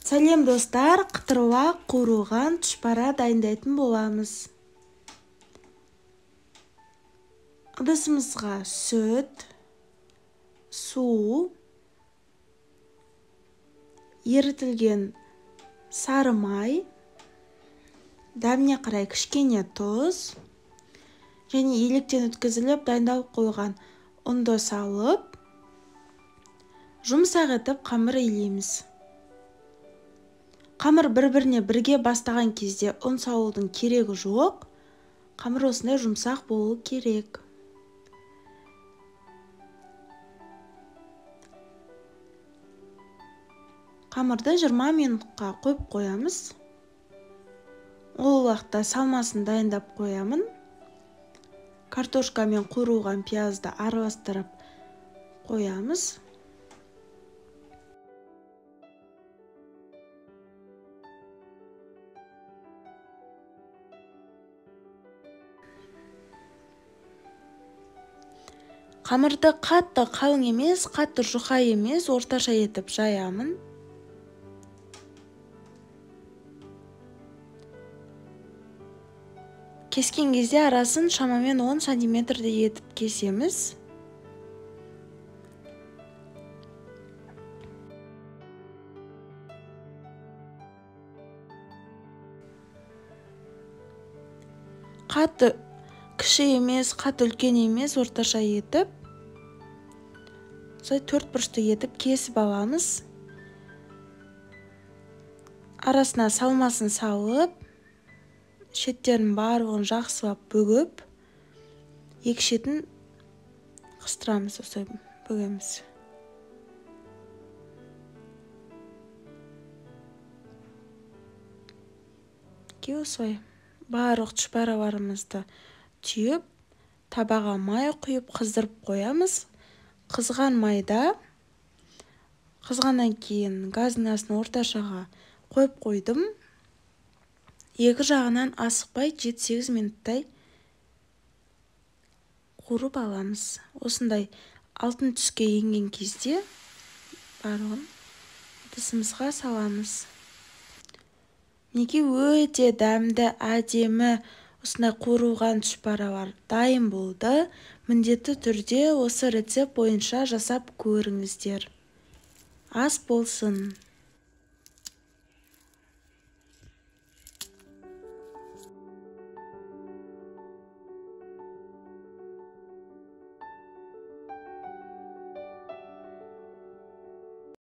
Сәлем достар, қытыруақ қуырылған тұшпара дайындайтын боламыз. Ыдысымызға сүт, су, ерітілген сары май, дәміне қарай кішкене тұз және електен өткізіліп дайындалып қойған ұнды салып, жұмсақ етіп қамыр илейміз. Қамыр бір-біріне бірге бастаған кезде ұн салудың керегі жоқ. Қамыр осындай жұмсақ болу керек. Қамырды 20 минутқа қойып қоямыз. Ол уақытта салмасын дайындап қоямын. Картошка мен қуырылған пиязды араластырып қоямыз. Қамырды қатты қалың емес, қатты жұқа емес, орташа етіп жаямын. Кескен кезде арасын шамамен 10 сантиметрдей етіп кесеміз. Қатты кіші емес, қатты үлкен емес, орташа етіп, төрт бұрышты етіп кесіп аламыз. Арасына салмасын салып, шеттерін барлығын жақсылап бөгіп, екі шетін қыстырамыз, осылай бөгеміз. Осылай барлық тұшпараларымызды түйіп, табаға май құйып қыздырып қоямыз. Қызған майда, қызғаннан кейін газдың астына орташаға қойып қойдым. Екі жағынан асықпай 7-8 минуттай қуырып аламыз. Осындай алтын түске енген кезде барлығын ыдысымызға саламыз. Мінекей өте дәмді, әдемі осындай қуырылған тұшпаралар дайын болды. Міндетті түрде осы рецепт бойынша жасап көріңіздер. Ас болсын!